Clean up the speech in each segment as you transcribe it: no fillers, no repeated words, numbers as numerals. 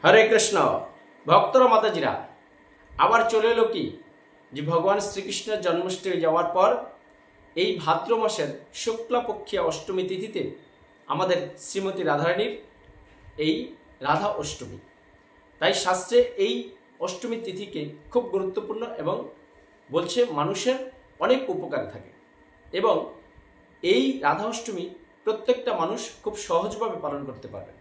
হরে কৃষ্ণ ভক্তরা মাতাজিরা আবার চলে এলো কি যে ভগবান শ্রীকৃষ্ণের জন্মাষ্টমী যাওয়ার পর এই ভাদ্র মাসের শুক্লাপক্ষিয়া অষ্টমী তিথিতে আমাদের শ্রীমতী রাধারানীর এই রাধা অষ্টমী। তাই শাস্ত্রে এই অষ্টমী তিথিকে খুব গুরুত্বপূর্ণ এবং বলছে মানুষের অনেক উপকার থাকে এবং এই রাধা অষ্টমী প্রত্যেকটা মানুষ খুব সহজভাবে পালন করতে পারবে।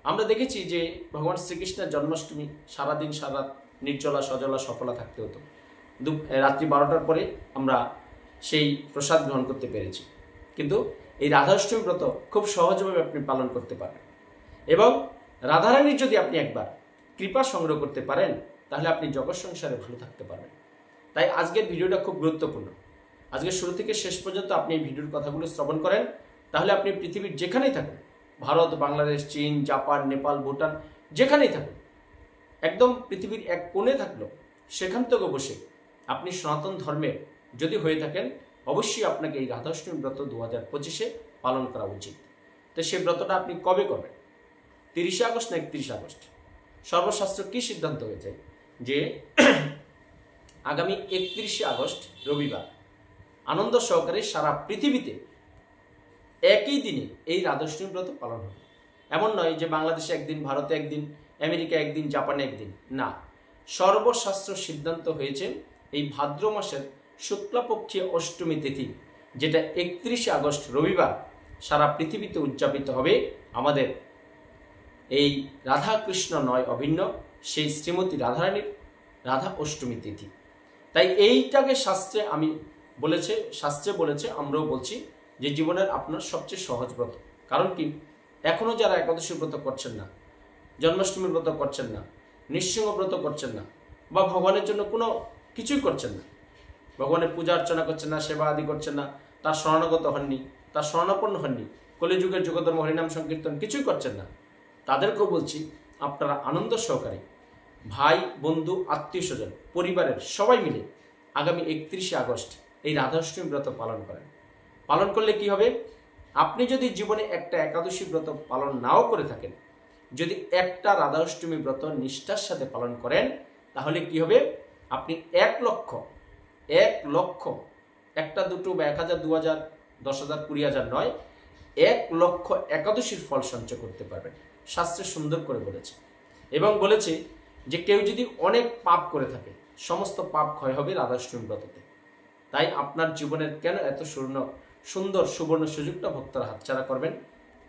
আমরা দেখেছি যে ভগবান শ্রীকৃষ্ণের জন্মাষ্টমী সারাদিন সারা নির্জলা সজলা সফলা থাকতে হতো, রাত্রি 12টার পরে আমরা সেই প্রসাদ গ্রহণ করতে পেরেছি। কিন্তু এই রাধাষ্টমী ব্রত খুব সহজভাবে আপনি পালন করতে পারবেন এবং রাধারানীর যদি আপনি একবার কৃপা সংগ্রহ করতে পারেন তাহলে আপনি জগৎ সংসারে ভালো থাকতে পারবেন। তাই আজকের ভিডিওটা খুব গুরুত্বপূর্ণ। আজকে শুরু থেকে শেষ পর্যন্ত আপনি এই ভিডিওর কথাগুলো শ্রবণ করেন, তাহলে আপনি পৃথিবীর যেখানেই থাকুন, ভারত, বাংলাদেশ, চীন, জাপান, নেপাল, ভুটান, যেখানেই থাকুন, একদম পৃথিবীর এক কোণে থাকলো সেখান থেকে বসে আপনি সনাতন ধর্মের যদি হয়ে থাকেন অবশ্যই আপনাকে এই রাধাষ্টমী ব্রত 2025-এ পালন করা উচিত। তো সেই ব্রতটা আপনি কবে করবেন? 30 আগস্ট না 31 আগস্ট? সর্বশাস্ত্র কি সিদ্ধান্ত হয়েছে যে আগামী 31 আগস্ট রবিবার আনন্দ সহকারে সারা পৃথিবীতে একই দিনে এই রাধাষ্টমী ব্রত পালন হবে। এমন নয় যে বাংলাদেশে একদিন, ভারতে একদিন, আমেরিকা একদিন, জাপানে একদিন, না। সর্বশাস্ত্র সিদ্ধান্ত হয়েছে এই ভাদ্র মাসের শুক্লাপক্ষীয় অষ্টমী তিথি, যেটা 31 আগস্ট রবিবার সারা পৃথিবীতে উদযাপিত হবে আমাদের এই রাধা কৃষ্ণ নয় অভিন্ন সেই শ্রীমতী রাধারানীর রাধা অষ্টমী তিথি। তাই এইটাকে শাস্ত্রে বলেছে, আমরাও বলছি যে জীবনের আপনার সবচেয়ে সহজ ব্রত। কারণ কি, এখনো যারা একাদশী ব্রত করছেন না, জন্মাষ্টমীর ব্রত করছেন না, নৃসিংহ ব্রত করছেন না, বা ভগবানের জন্য কোনো কিছুই করছেন না, ভগবানের পূজা অর্চনা করছেন না, সেবা আদি করছেন না, তার শরণাগত হননি, তার শরণাপন্ন হননি, কলিযুগের যুগধর্ম হরিনাম সংকীর্তন কিছুই করছেন না, তাদেরকেও বলছি আপনারা আনন্দ সহকারে ভাই, বন্ধু, আত্মীয় স্বজন, পরিবারের সবাই মিলে আগামী 31 আগস্ট এই রাধাষ্টমী ব্রত পালন করেন। পালন করলে কি হবে, আপনি যদি জীবনে একটা একাদশী ব্রত পালন নাও করে থাকেন, যদি একটা রাধাষ্টমী ব্রত নিষ্ঠার সাথে পালন করেন তাহলে কি হবে, আপনি 1 লক্ষ, একটা দুটো বা 1000, 2000, 10,000, 20,000 নয়, 1 লক্ষ একাদশীর ফল সঞ্চয় করতে পারবেন। শাস্ত্রে সুন্দর করে বলেছে এবং বলেছে যে কেউ যদি অনেক পাপ করে থাকে সমস্ত পাপ ক্ষয় হবে রাধাষ্টমী ব্রততে। তাই আপনার জীবনের কেন এত সুন্দর সুবর্ণ সুযোগটা ভক্তরা হাতছাড়া করবেন?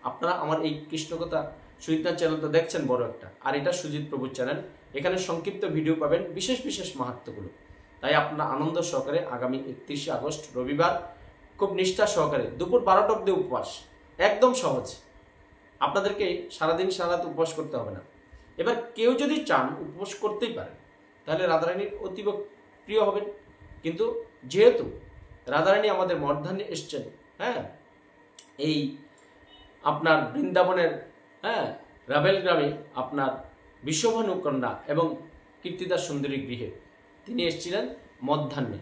আপনারা আমার এই কৃষ্ণকথা সুজিত চ্যানেলটা দেখছেন বড় একটা, আর এটা সুজিত প্রভুর চ্যানেল, এখানে সংক্ষিপ্ত ভিডিও পাবেন বিশেষ বিশেষ মাহাত্ম্যগুলো। তাই আপনারা আনন্দ সহকারে আগামী 31 আগস্ট রবিবার খুব নিষ্ঠা সহকারে দুপুর 12টা অবধি উপবাস, একদম সহজ। আপনাদেরকে সারাদিন সারারাত উপবাস করতে হবে না। এবার কেউ যদি চান উপবাস করতেই পারেন, তাহলে রাধারানীর অতীব প্রিয় হবেন। কিন্তু যেহেতু রাধারানী আমাদের মর্ধান্যে এসছেন, এই আপনার বৃন্দাবনের রাবেল গ্রামে আপনার বিশ্বভানু কন্যা এবং কীর্তিদা সুন্দরী গৃহে তিনি এসেছিলেন মধ্যাহ্নে,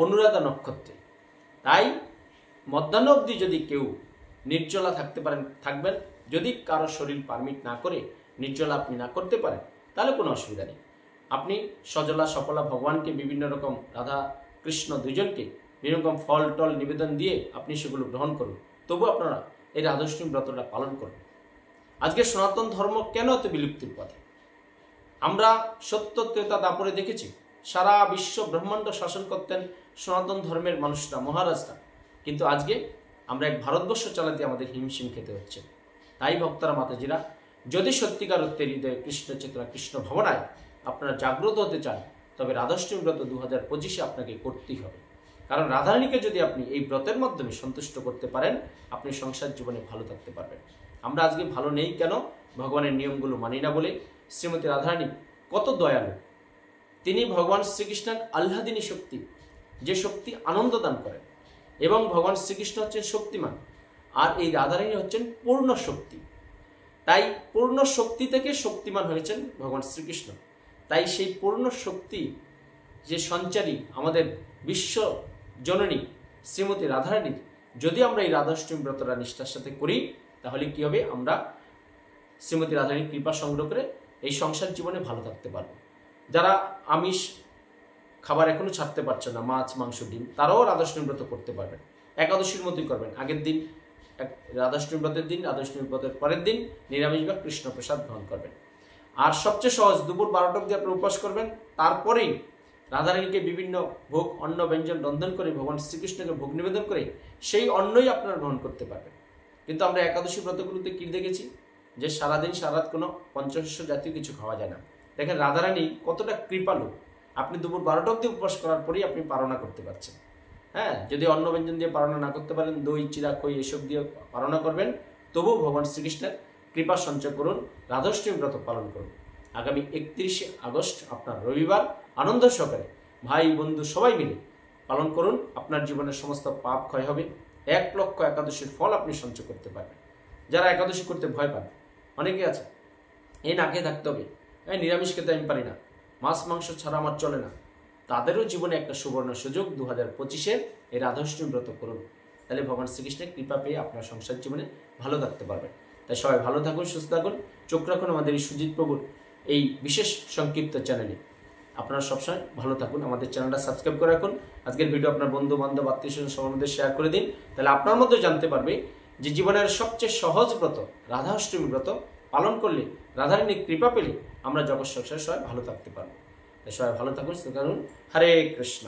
অনুরাধা নক্ষত্রে। তাই মধ্যাহ্ন অবধি যদি কেউ নির্জলা থাকতে পারেন থাকবেন, যদি কারো শরীর পারমিট না করে নির্জলা আপনি না করতে পারেন তাহলে কোনো অসুবিধা নেই। আপনি সজলা সফলা ভগবানকে বিভিন্ন রকম, রাধা কৃষ্ণ দুজনকে বিভিন্ন রকম ফল টল নিবেদন দিয়ে আপনি সেগুলো গ্রহণ করুন, তবু আপনারা এই রাধাষ্টমী ব্রতটা পালন করুন। আজকে সনাতন ধর্ম কেন এত বিলুপ্তির পথে? আমরা সত্য ত্রেতা দাপরে দেখেছি সারা বিশ্ব ব্রহ্মাণ্ড শাসন করতেন সনাতন ধর্মের মানুষরা, মহারাজরা, কিন্তু আজকে আমরা এক ভারতবর্ষ চালাতে আমাদের হিমশিম খেতে হচ্ছে। তাই ভক্তরা মাতাজিরা, যদি সত্যিকার অর্থে হৃদয়ে কৃষ্ণ চেতনা, কৃষ্ণ ভাবনায় আপনারা জাগ্রত হতে চান, তবে রাধাষ্টমী ব্রত 2025-এ আপনাকে করতেই হবে। কারণ রাধারানীকে যদি আপনি এই ব্রতের মাধ্যমে সন্তুষ্ট করতে পারেন, আপনি সংসার জীবনে ভালো থাকতে পারবেন। আমরা আজকে ভালো নেই কেন? ভগবানের নিয়মগুলো মানি না বলে। শ্রীমতী রাধারানী কত দয়ালু, তিনি ভগবান শ্রীকৃষ্ণের আহ্লাদিনী শক্তি, যে শক্তি আনন্দ দান করেন, এবং ভগবান শ্রীকৃষ্ণ হচ্ছেন শক্তিমান, আর এই রাধারানী হচ্ছেন পূর্ণ শক্তি। তাই পূর্ণ শক্তি থেকে শক্তিমান হয়েছেন ভগবান শ্রীকৃষ্ণ। তাই সেই পূর্ণ শক্তি যে সঞ্চারী আমাদের বিশ্ব জননী শ্রীমতী রাধারানীর যদি আমরা এই রাধাষ্টমী ব্রতটা নিষ্ঠার সাথে করি, তাহলে কি হবে, আমরা শ্রীমতী রাধারানীর কৃপা সংগ্রহ করে এই সংসার জীবনে ভালো থাকতে পারবো। যারা আমিষ খাবার এখনো ছাড়তে পারছেন না, মাছ, মাংস, ডিম, তারাও রাধাষ্টমী ব্রত করতে পারবেন। একাদশীর মতোই করবেন। আগের দিন রাধাষ্টমী ব্রতের দিন, রাধাষ্টমী ব্রতের পরের দিন নিরামিষ বা কৃষ্ণ প্রসাদ গ্রহণ করবেন। আর সবচেয়ে সহজ, দুপুর 12টা অবধি আপনি উপবাস করবেন। তারপরেই রাধারানীকে বিভিন্ন ভোগ, অন্ন, ব্যঞ্জন রন্ধন করে ভগবান শ্রীকৃষ্ণকে ভোগ নিবেদন করে সেই অন্নই আপনারা গ্রহণ করতে পারবেন। কিন্তু আমরা একাদশী ব্রতগুলোতে কি দেখেছি, যে সারাদিন সারারাত কোনো পঞ্চশস্য জাতীয় কিছু খাওয়া যায় না। দেখেন রাধারানী কতটা কৃপালু, আপনি দুপুর 12টা অবধি উপবাস করার পরেই আপনি পারণা করতে পারছেন। হ্যাঁ, যদি অন্ন ব্যঞ্জন দিয়ে পারণা না করতে পারেন, দই, চিরা, খই এসব দিয়ে পারণা করবেন, তবুও ভগবান শ্রীকৃষ্ণের কৃপা সঞ্চয় করুন, রাধাষ্টমী ব্রত পালন করুন। আগামী 31শে আগস্ট আপনার রবিবার আনন্দ সহকারে ভাই বন্ধু সবাই মিলে পালন করুন। আপনার জীবনের সমস্ত পাপ ক্ষয় হবে। 1 লক্ষ একাদশীর ফল আপনি সঞ্চয় করতে পারবেন। যারা একাদশী করতে ভয় পান, অনেকে আছে এই না খেয়ে থাকতে হবে, এই নিরামিষ খেতে আমি পারি না, মাছ মাংস ছাড়া আমার চলে না, তাদেরও জীবনে একটা সুবর্ণ সুযোগ 2025-এ এই রাধাষ্টমী ব্রত করুন। তাহলে ভগবান শ্রীকৃষ্ণের কৃপা পেয়ে আপনার সংসার জীবনে ভালো থাকতে পারবেন। তাই সবাই ভালো থাকুন, সুস্থ থাকুন, চোখ রাখুন আমাদের এই সুজিত প্রভুর এই বিশেষ সংক্ষিপ্ত চ্যানেলে। আপনারা সবসময় ভালো থাকুন, আমাদের চ্যানেলটা সাবস্ক্রাইব করে রাখুন। আজকের ভিডিও আপনার বন্ধু বান্ধব আত্মীয়স্বজন সবার মধ্যে শেয়ার করে দিন। তাহলে আপনার মধ্যে জানতে পারবে যে জীবনের সবচেয়ে সহজ ব্রত রাধাষ্টমী ব্রত পালন করলে, রাধারানীর কৃপা পেলে আমরা জগৎ সংসারে সবাই ভালো থাকতে পারবো। তাই সবাই ভালো থাকুন, সুস্থ থাকুন। হরে কৃষ্ণ।